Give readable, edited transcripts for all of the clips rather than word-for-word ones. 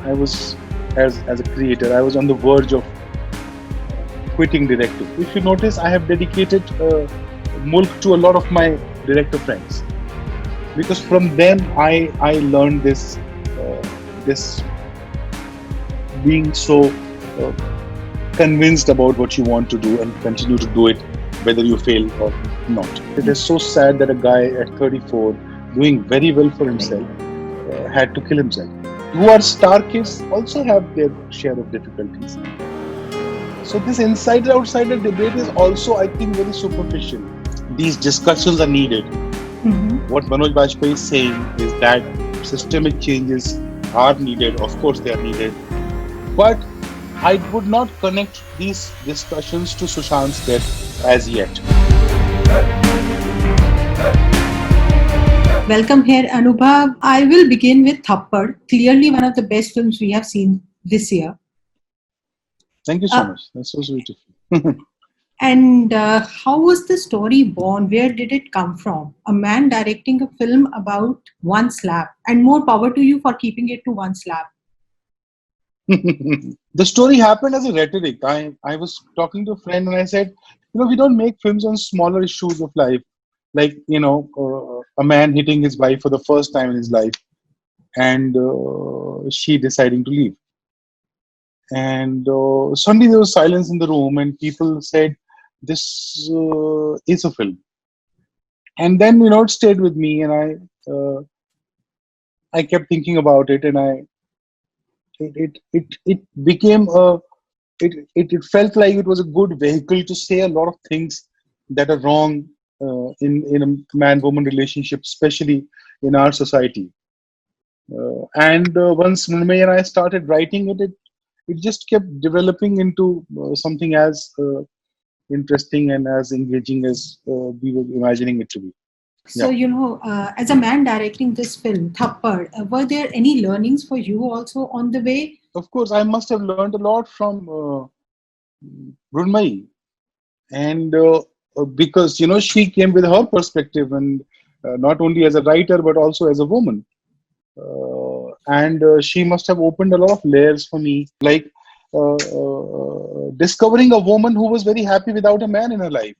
I was, as a creator, I was on the verge of quitting directing. If you notice, I have dedicated Mulk to a lot of my director friends because from them I learned this being so uh, convinced about what you want to do and continue to do it whether you fail or not. It is so sad that a guy at 34 doing very well for himself had to kill himself. Who are star kids also have their share of difficulties. So this insider outsider debate is also, I think, very superficial. These discussions are needed. What Manoj Bajpayee is saying is that systemic changes are needed. Of course, they are needed. But I would not connect these discussions to Sushant's death as yet. Welcome here, Anubhav. I will begin with Thappad, clearly one of the best films we have seen this year. Thank you so much. That's so sweet of you. And how was the story born? Where did it come from? A man directing a film about one slab, and more power to you for keeping it to one slab. The story happened as a rhetoric. I was talking to a friend and I said, we don't make films on smaller issues of life, like, a man hitting his wife for the first time in his life and she deciding to leave. And suddenly there was silence in the room and people said, this is a film. And then, it stayed with me and I kept thinking about it and it became it felt like it was a good vehicle to say a lot of things that are wrong in a man-woman relationship, especially in our society. And once Murmay and I started writing it just kept developing into something as interesting and as engaging as we were imagining it to be. So, as a man directing this film, Thappad, were there any learnings for you also on the way? Of course, I must have learned a lot from Brunmai. And because, she came with her perspective and not only as a writer, but also as a woman. And she must have opened a lot of layers for me, like discovering a woman who was very happy without a man in her life.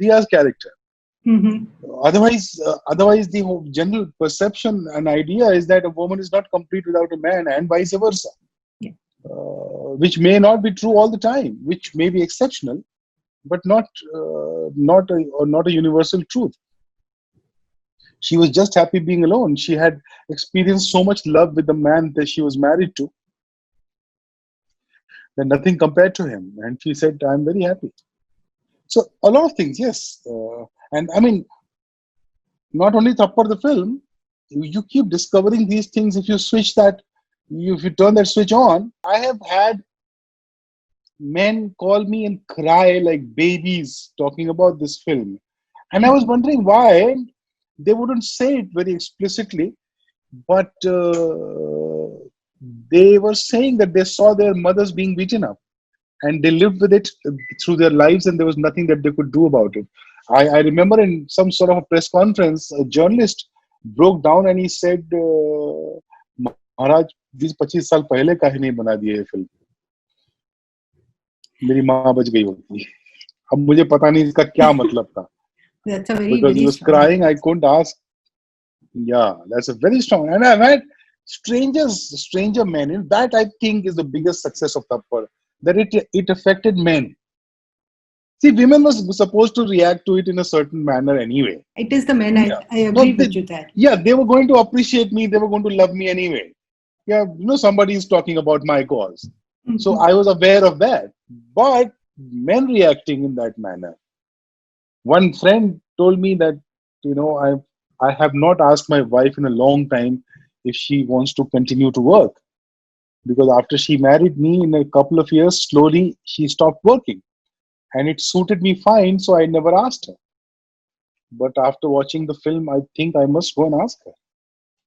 Dia's character. Otherwise, the whole general perception and idea is that a woman is not complete without a man, and vice versa. Yeah. Which may not be true all the time, which may be exceptional, but not a universal truth. She was just happy being alone. She had experienced so much love with the man that she was married to, that nothing compared to him, and she said, "I'm very happy." So a lot of things, yes. And I mean, not only Thappad the film, you keep discovering these things. If you if you turn that switch on, I have had men call me and cry like babies talking about this film. And I was wondering why they wouldn't say it very explicitly, but they were saying that they saw their mothers being beaten up. And they lived with it through their lives, and there was nothing that they could do about it. I remember in some sort of a press conference, a journalist broke down and he said, "Maharaj, 20-25 साल पहले काहे नहीं बना दिए ये film? मेरी माँ बच गई होती। अब मुझे पता नहीं इसका क्या मतलब था." That's a very, because very he was strong crying, I message. couldn't ask. Yeah, that's a very strong. And I've had stranger men. And that I think is the biggest success of Thappad. That it affected men. See, women were supposed to react to it in a certain manner anyway. It is the men, Yeah. I agree with you there. Yeah, they were going to appreciate me. They were going to love me anyway. Yeah, somebody is talking about my cause. So I was aware of that. But men reacting in that manner. One friend told me that, I have not asked my wife in a long time if she wants to continue to work. Because after she married me, in a couple of years, slowly she stopped working. And it suited me fine, so I never asked her. But after watching the film, I think I must go and ask her.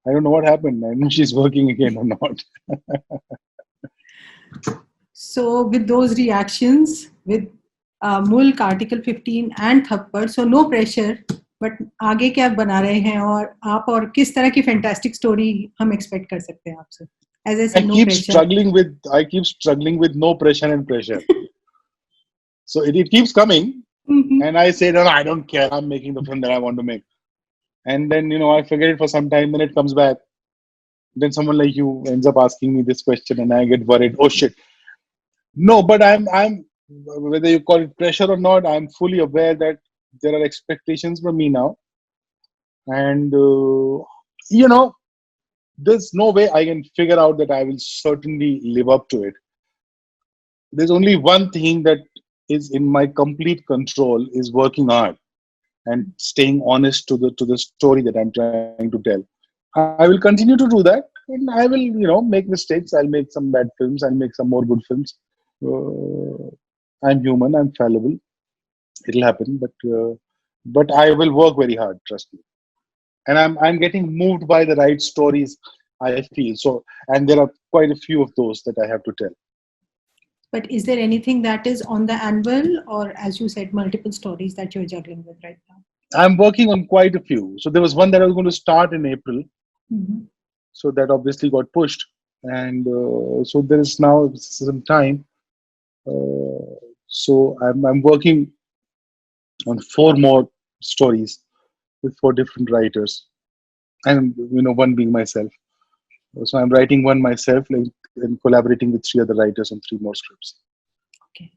I don't know what happened. I know she's working again or not. So with those reactions, with Mulk, Article 15 and Thappad, so no pressure, but आगे क्या बना रहे हैं और आप और किस तरह की fantastic story हम expect कर सकते हैं आपसे As I said, no pressure. I keep struggling with no pressure and pressure. So it keeps coming, Hmm. and I say, no, no, I don't care. I'm making the film that I want to make. And then, I forget it for some time, then it comes back. Then someone like you ends up asking me this question, and I get worried. Oh shit. No, but I'm, whether you call it pressure or not, I'm fully aware that there are expectations from me now. And, you know, there's no way I can figure out that I will certainly live up to it. There's only one thing that is in my complete control is working hard and staying honest to the story that I'm trying to tell. I will continue to do that, and I will, make mistakes. I'll make some bad films. I'll make some more good films. Uh, I'm human. I'm fallible. It'll happen, but I will work very hard. Trust me. And I'm getting moved by the right stories. I feel so, and there are quite a few of those that I have to tell. But is there anything that is on the anvil, or as you said, multiple stories that you're juggling with right now? I'm working on quite a few. So there was one that I was going to start in April, Hmm. so that obviously got pushed, and so there is now some time. So I'm working on four more stories with four different writers, and one being myself. So I'm writing one myself, like, and collaborating with three other writers on three more scripts. Okay.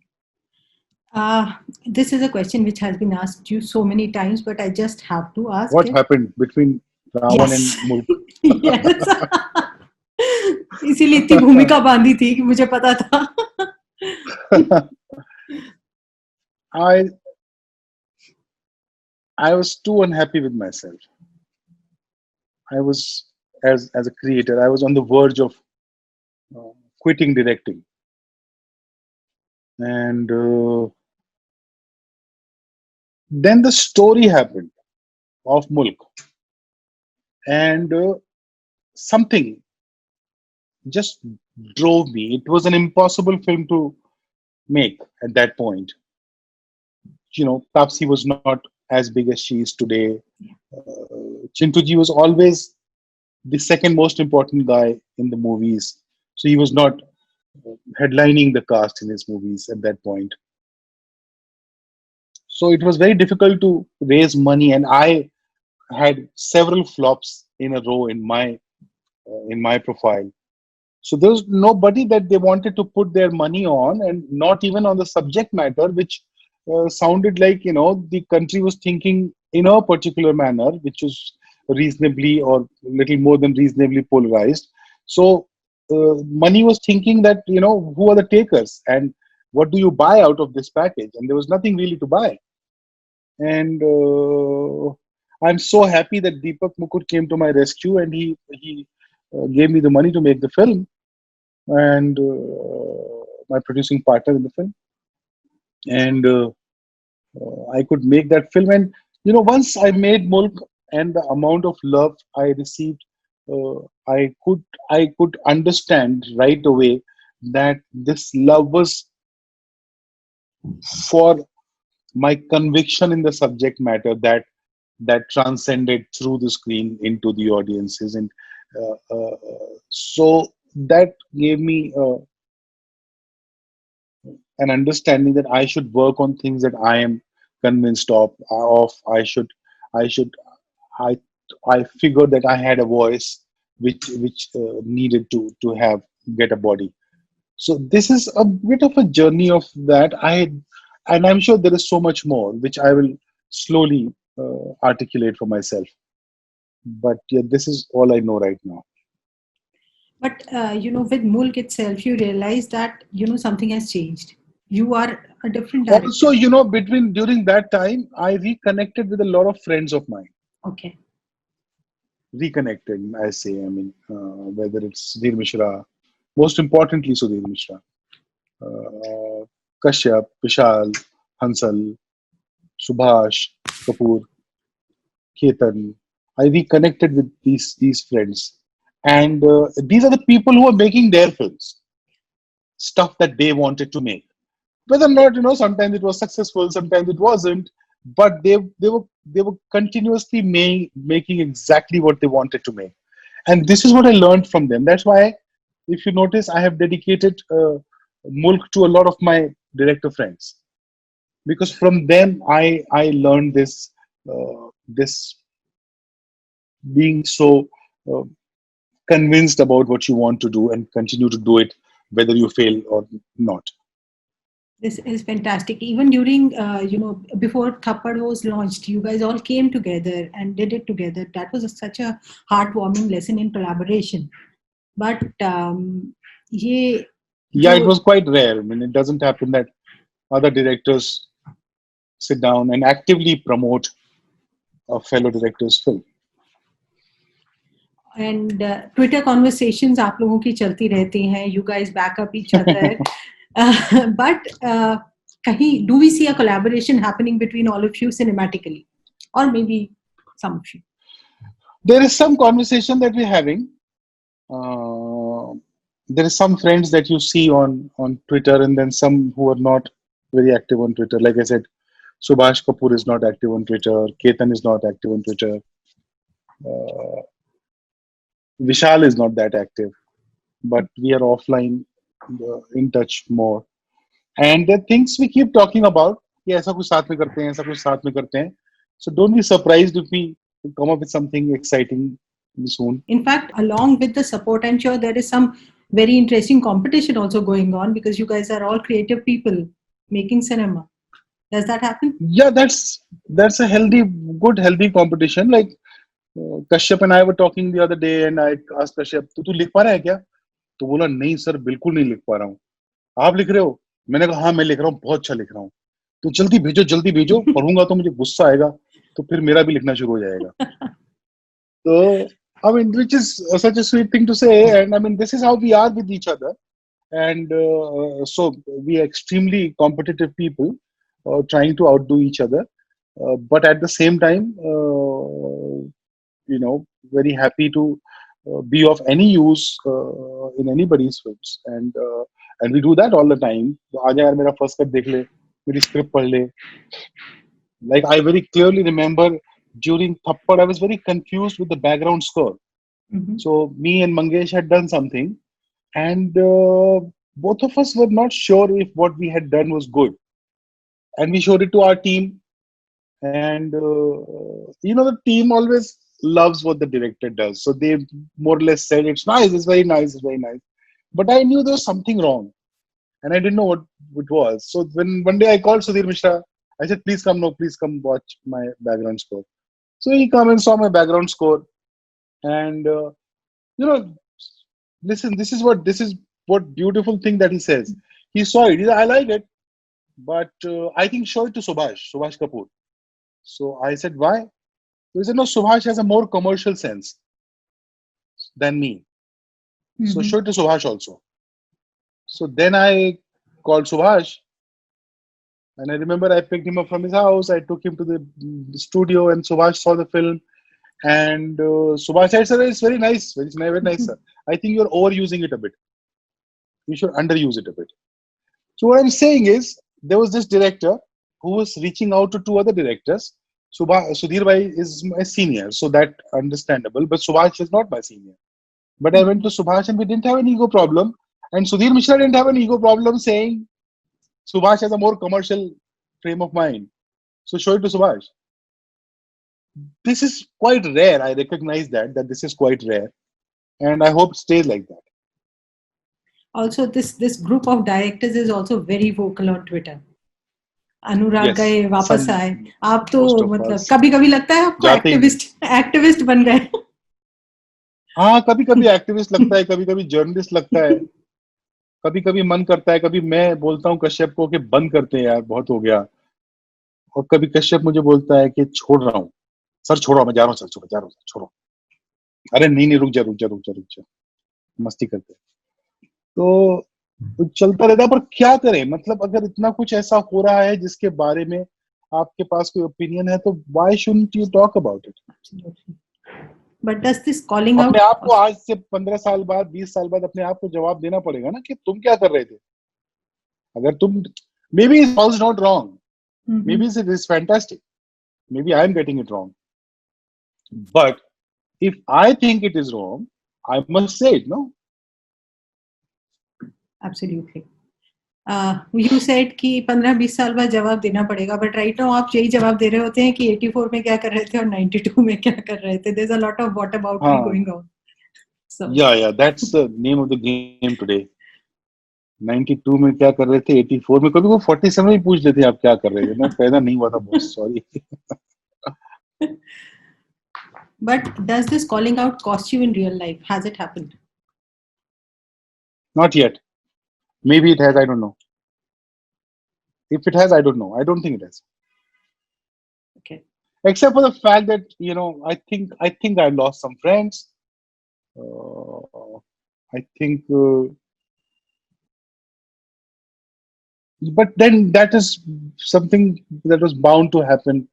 This is a question which has been asked you so many times, but I just have to ask What it. happened between Ravan and Yes. Mulk? Yes. इसीलिए इतनी भूमिका बांधी थी कि मुझे पता था. I I was too unhappy with myself. I was, as a creator, I was on the verge of uh, quitting directing, and then the story happened of Mulk, and something just drove me. It was an impossible film to make at that point. Tapsi was not as big as she is today. Chintuji was always the second most important guy in the movies. So he was not headlining the cast in his movies at that point. So it was very difficult to raise money, and I had several flops in a row in my profile. So there was nobody that they wanted to put their money on, and not even on the subject matter, which sounded like the country was thinking in a particular manner, which was reasonably or little more than reasonably polarized. So money was thinking that who are the takers and what do you buy out of this package, and there was nothing really to buy. And I'm so happy that Deepak Mukut came to my rescue, and he gave me the money to make the film, and my producing partner in the film, and I could make that film. And once I made Mulk, and the amount of love I received, uh, I could I could understand right away that this love was for my conviction in the subject matter that transcended through the screen into the audiences, and so that gave me an understanding that I should work on things that I am convinced of. I should I I figured that I had a voice which needed to have get a body. So this is a bit of a journey of that and I'm sure there is so much more which I will slowly articulate for myself. But yeah, this is all I know right now. But with Mulk itself, you realize that something has changed. You are a different Also, director. between during that time, I reconnected with a lot of friends of mine. Okay. Reconnected, I say. I mean, whether it's Sudhir Mishra, most importantly Sudhir Mishra, uh, Kashyap, Vishal, Hansal, Subhash, Kapoor, Ketan. I reconnected with these friends, and these are the people who are making their films, stuff that they wanted to make. Whether or not sometimes it was successful, sometimes it wasn't, but they were continuously making exactly what they wanted to make, and this is what I learned from them. That's why if you notice, I have dedicated Mulk to a lot of my director friends, because from them I learned this being so uh, convinced about what you want to do and continue to do it whether you fail or not. This is fantastic. Even during, before Thappad was launched, you guys all came together and did it together. That was such a heartwarming lesson in collaboration. But ये Yeah, it जो was quite rare. I mean, it doesn't happen that other directors sit down and actively promote a fellow director's film. and Twitter conversations आप लोगों की चलती रहती हैं. You guys back up each other. But कहीं do we see a collaboration happening between all of you cinematically, or maybe some of you? There is some conversation that we're having. Uh, there is some friends that you see on Twitter, and then some who are not very active on Twitter. Like I said, Subhash Kapoor is not active on Twitter. Ketan is not active on Twitter. Uh, Vishal is not that active, but we are offline, in touch more. And the things we keep talking about, कि ऐसा कुछ साथ में करते हैं, ऐसा कुछ साथ में करते हैं. So don't be surprised if we come up with something exciting soon. In fact, along with the support, I'm sure there is some very interesting competition also going on because you guys are all creative people making cinema. Does that happen? Yeah, that's a healthy competition. Like Kashyap and I were talking the other day, and I asked Kashyap, तू लिख पा रहा है क्या? तो बोला नहीं sir, बिल्कुल नहीं लिख पा रहा हूँ. आप लिख रहे हो? मैंने कहा हाँ मैं लिख रहा हूँ, बहुत अच्छा लिख रहा हूँ. तो जल्दी भेजो, पढ़ूंगा तो मुझे गुस्सा आएगा, तो फिर मेरा भी लिखना शुरू हो जाएगा. So I mean, which is such a sweet thing to say, and I mean, this is how we are with each other, and so we are extremely competitive people, trying to outdo each other, but at the same time, very happy to be of any use in anybody's films, and we do that all the time. आ जा यार मेरा first cut देख ले, मेरी script पढ़ ले. Like I very clearly remember during Thappad, I was very confused with the background score. Mhm. So me and Mangesh had done something, and both of us were not sure if what we had done was good. And we showed it to our team, and the team always loves what the director does. So they more or less said, "It's nice, it's very nice, it's very nice." But I knew there was something wrong, and I didn't know what it was. So when one day I called Sudhir Mishra, I said, "Please come, no, please come watch my background score." So he came and saw my background score, and you know, listen, this is what beautiful thing that he says. He saw it. He said, "I like it, but I think show it to Subhash Kapoor." So I said, "Why?" So he said, "No, Subhash has a more commercial sense than me. So Mhm. show it to Subhash also." So then I called Subhash, and I remember I picked him up from his house. I took him to the studio, and Subhash saw the film. And Subhash said, "Sir, it's very nice, very nice, sir. I think you're overusing it a bit. You should underuse it a bit." So what I'm saying is, there was this director who was reaching out to two other directors. Sudhir Bhai is my senior, so that understandable. But Subhash is not my senior. But I went to Subhash, and we didn't have an ego problem. And Sudhir Mishra didn't have an ego problem saying Subhash has a more commercial frame of mind. So show it to Subhash. This is quite rare. I recognize that this is quite rare, and I hope it stays like that. Also, this group of directors is also very vocal on Twitter. Anurag Yes, गए वापस some आए. आप तो most of मतलब us कभी कभी लगता है आपको जाते ही नहीं. एक्टिविस्ट बन गए. हाँ, कभी कभी एक्टिविस्ट लगता है, कभी कभी जर्नलिस्ट लगता है, कभी कभी मन करता है, कभी मैं बोलता हूँ कश्यप को कि बंद करते हैं यार, बहुत हो गया. और कभी कश्यप मुझे बोलता है कि छोड़ रहा हूँ सर, छोड़ो, मैं जा रहा हूँ सर, छोड़ो, जा रहा हूँ सर, छोड़ो. अरे नहीं नहीं, रुक जा, मस्ती करते हैं. तो चलता रहता है. पर क्या करें, मतलब अगर इतना कुछ ऐसा हो रहा है जिसके बारे में आपके पास कोई ओपिनियन है, तो why shouldn't you talk about it? Absolutely. But does this calling अपने out आप को आज से 15 साल बाद, 20 साल बाद अपने आप को जवाब देना पड़ेगा ना कि तुम क्या कर रहे थे. अगर तुम, maybe it was not wrong, maybe it is fantastic, maybe I am getting it wrong, but if I think it is wrong, I must say it, no? Absolutely. You said कि 15-20 साल बाद जवाब देना पड़ेगा, but right now आप यही जवाब दे रहे होते हैं कि 84 में क्या कर रहे थे और 92 में क्या कर रहे थे. There's a lot of what about me हाँ, going on. So yeah, that's the name of the game today. 92 में क्या कर रहे थे, 84 में, कभी वो 47 में पूछ लेते हैं आप क्या कर रहे थे. मैं पैदा नहीं हुआ था boss, sorry. but does this calling out cost you in real life? Has it happened? Not yet. Maybe it has, I don't know. If it has, I don't know. I don't think it has. Okay. Except for the fact that, I think I lost some friends. Uh, I think, but then that is something that was bound to happen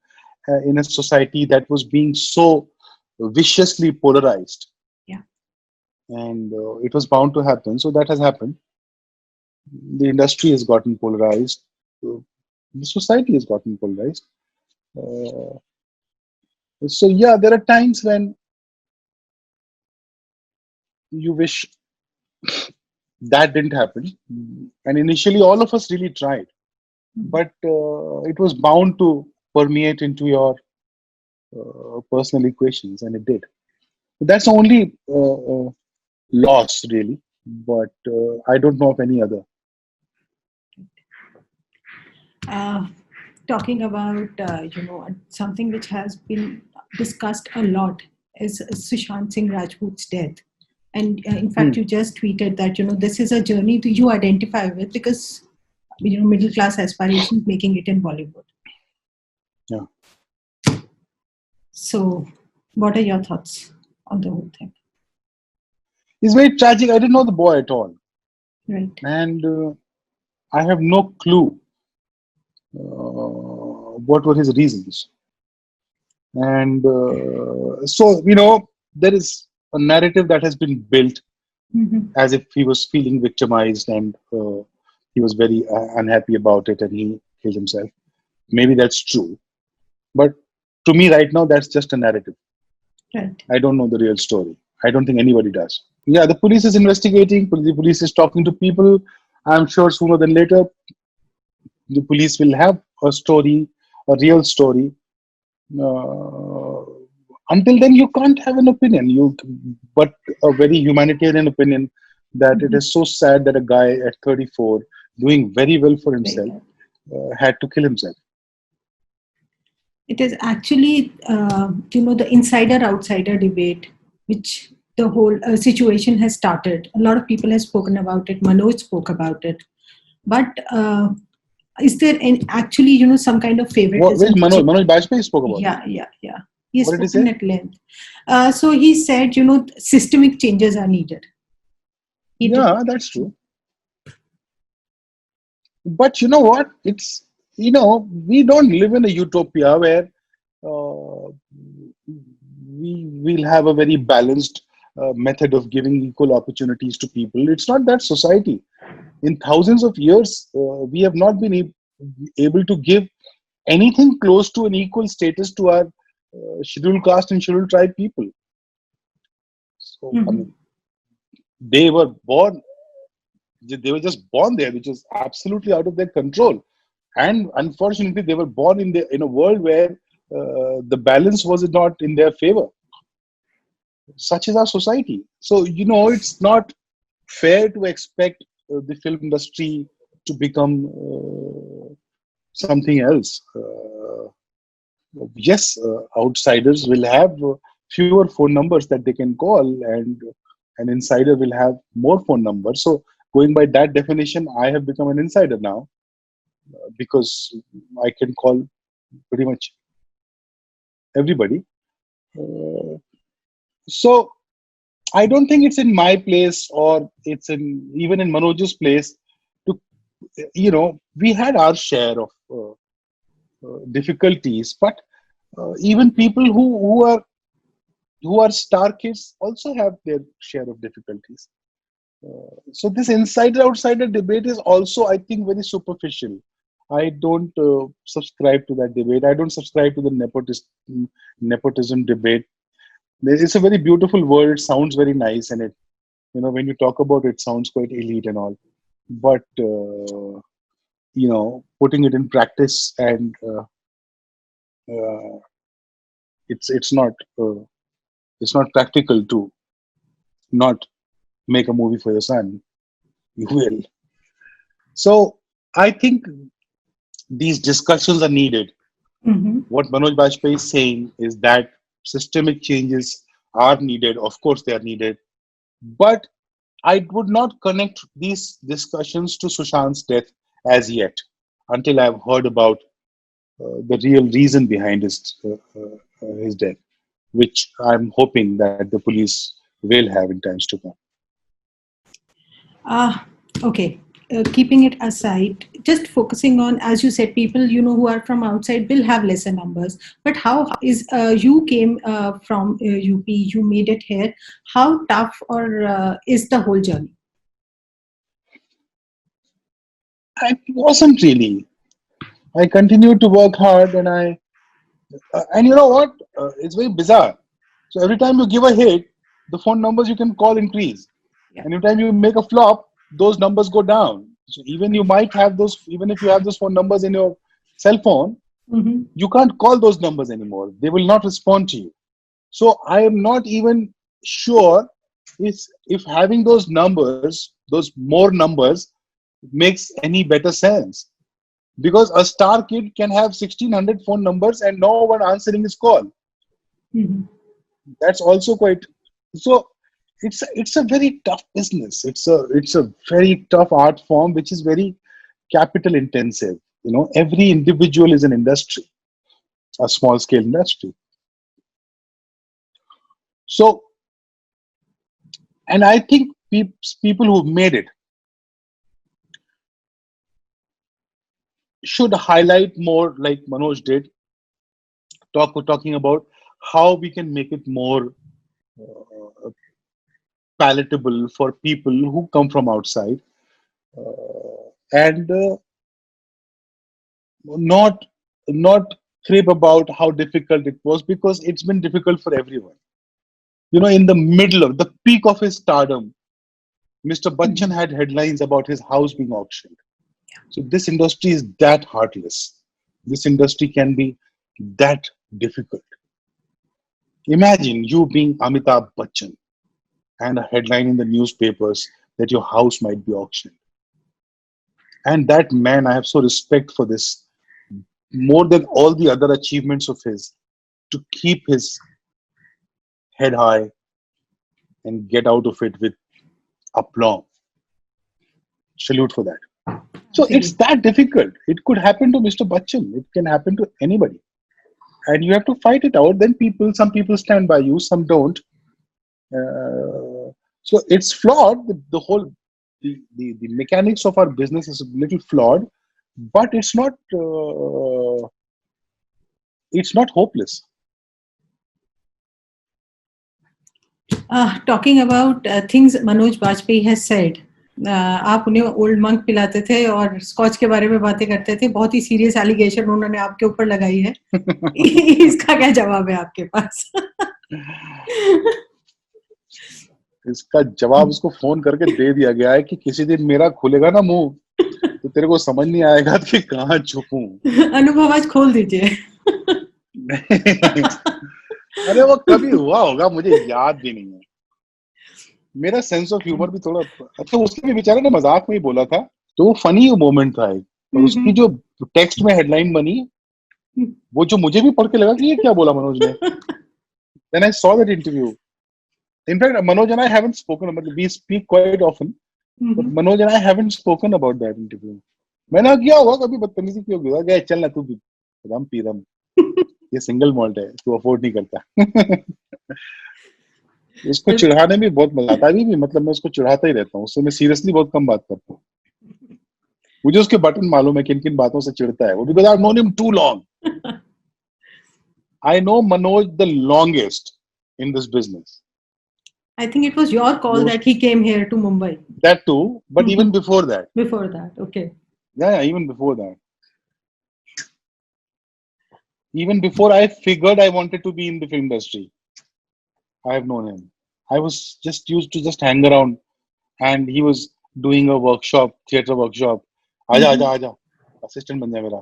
in a society that was being so viciously polarized, Yeah. and it was bound to happen. So that has happened. The industry has gotten polarized. Uh, the society has gotten polarized. Uh, so yeah, there are times when you wish that didn't happen, and initially all of us really tried, but it was bound to permeate into your personal equations, and it did. That's the only loss, really, but I don't know of any other. Uh, Talking about something which has been discussed a lot is Sushant Singh Rajput's death. And in fact, Hmm. you just tweeted that this is a journey that you identify with because middle class aspirations making it in Bollywood. Yeah, So, what are your thoughts on the whole thing? it's very tragic. I didn't know the boy at all, Right. and I have no clue what were his reasons. And so, there is a narrative that has been built Mm-hmm. as if he was feeling victimized, and he was very unhappy about it and he killed himself. Maybe that's true. But to me, right now, that's just a narrative. Right. I don't know the real story. I don't think anybody does. Yeah, the police is investigating, the police is talking to people. I'm sure sooner than later, the police will have a story, a real story. Uh, until then, you can't have an opinion. But a very humanitarian opinion that it Mm-hmm. is so sad that a guy at 34, doing very well for Very himself, well. had to kill himself. It is actually, the insider outsider debate, which the whole situation has started. A lot of people have spoken about it. Manoj spoke about it. But is there actually, some kind of Which favoritism? Manoj Bajpayee spoke about it. Yeah. He has What did he spoken say? at length. So he said, systemic changes are needed. He did. Yeah, that's true. But you know what? We don't live in a utopia where uh, we will have a very balanced method of giving equal opportunities to people. It's not that society. In thousands of years, we have not been able to give anything close to an equal status to our scheduled caste and scheduled tribe people. So, I Mhm. mean, they were born, they were just born there, which is absolutely out of their control. And unfortunately, they were born in a world where the balance was not in their favor. Such is our society. So, it's not fair to expect the film industry to become something else. Yes, outsiders will have fewer phone numbers that they can call, and an insider will have more phone numbers. So, going by that definition, I have become an insider now because I can call pretty much everybody. Uh, so, I don't think it's in my place, or it's in even in Manoj's place to, we had our share of difficulties, but even people who are star kids also have their share of difficulties. So this insider outsider debate is also, I think, very superficial. I don't subscribe to that debate. I don't subscribe to the nepotism debate. It's a very beautiful word. It sounds very nice, and when you talk about it, it sounds quite elite and all. but putting it in practice, and uh, it's it's not uh, it's not practical to not make a movie for your son. You will. So I think these discussions are needed. Mhm. What Manoj Bajpayee is saying is that systemic changes are needed. Of course, they are needed. But I would not connect these discussions to Sushant's death as yet, until I've heard about the real reason behind his death, which I'm hoping that the police will have in times to come. Ah, okay. Keeping it aside, just focusing on, as you said, people who are from outside will have lesser numbers. But how is you came from UP, you made it here. How tough or is the whole journey? I wasn't really. I continued to work hard, and you know what? It's very bizarre. So every time you give a hit, the phone numbers you can call increase. Yeah. And every time you make a flop, those numbers go down. So even you might have those, even if you have those phone numbers in your cell phone, Mm-hmm. you can't call those numbers anymore. They will not respond to you. So I am not even sure if having those numbers, those more numbers, makes any better sense. Because a star kid can have 1600 phone numbers and no one answering his call. Mm-hmm. That's also quite so. It's a very tough business. It's a very tough art form, which is very capital intensive. Every individual is an industry, a small scale industry. So, and I think people who've made it should highlight more, like Manoj did, talking about how we can make it more uh, palatable for people who come from outside, and not crib about how difficult it was, because it's been difficult for everyone. In the middle of the peak of his stardom, Mr. Bachchan had headlines about his house being auctioned. So this industry is that heartless. This industry can be that difficult. Imagine you being Amitabh Bachchan and a headline in the newspapers that your house might be auctioned. And that man, I have so respect for this, more than all the other achievements of his, to keep his head high and get out of it with aplomb. Salute for that. So it's Absolutely. that difficult. It could happen to Mr. Bachchan. It can happen to anybody. And you have to fight it out. Then some people stand by you, some don't. So it's flawed. The mechanics of our business is a little flawed, but it's not hopeless. Talking about things Manoj Bajpayee has said. आप उन्हें old monk पिलाते थे और scotch के बारे में बातें करते थे. बहुत ही सीरियस एलिगेशन उन्होंने आपके ऊपर लगाई है. इसका क्या जवाब है आपके पास? इसका जवाब उसको फोन करके दे दिया गया है कि किसी दिन मेरा खुलेगा ना मुंह, तो तेरे को समझ नहीं आएगा कि कहाँ छुपूं. अनुभव आज खोल दीजिए. अरे वो कभी हुआ होगा, मुझे याद भी नहीं है. मेरा सेंस ऑफ ह्यूमर भी थोड़ा अच्छा. उसके भी बेचारे ने मजाक में ही बोला था, तो वो फनी मोमेंट था एक. और उसकी जो टेक्स्ट में हेडलाइन बनी, वो जो मुझे भी पढ़ के लगा कि ये क्या बोला मनोज ने. Then I saw that interview. In fact, Manoj and I haven't spoken about it. We speak quite often, but Manoj and I haven't spoken about that interview. मैंने किया होगा कभी, बदतमीजी की होगी, गए चल ना तू भी रम पी रम, ये सिंगल मॉल्ट है, तू अफोर्ड नहीं करता. उसको चिढ़ाने में बहुत मजा आता है. अभी भी मतलब मैं उसको चिढ़ाता ही रहता हूँ. उससे मैं सीरियसली बहुत कम बात करता हूँ. मुझे उसके बटन मालूम है किन किन बातों से चिढ़ता है वो, because I've known him too long. I know Manoj the longest in this business. I think it was your call that he came here to Mumbai. That too, but even before that. Before that, okay. Yeah, even before that. Even before I figured I wanted to be in the film industry, I have known him. I was just used to just hang around, and he was. Doing a workshop, theatre workshop, आजा आजा आजा, assistant बन जा मेरा।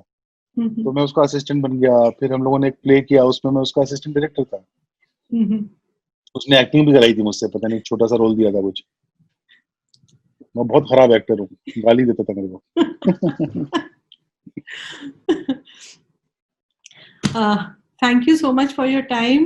तो मैं उसका assistant बन गया। फिर हम लोगों ने एक प्ले किया, उसमें मैं उसका असिस्टेंट डायरेक्टर था। उसने एक्टिंग भी कराई थी मुझसे, पता नहीं, एक छोटा सा रोल दिया था कुछ। मैं बहुत खराब एक्टर हूँ, गाली देता था मेरे को। Thank you so much for your time.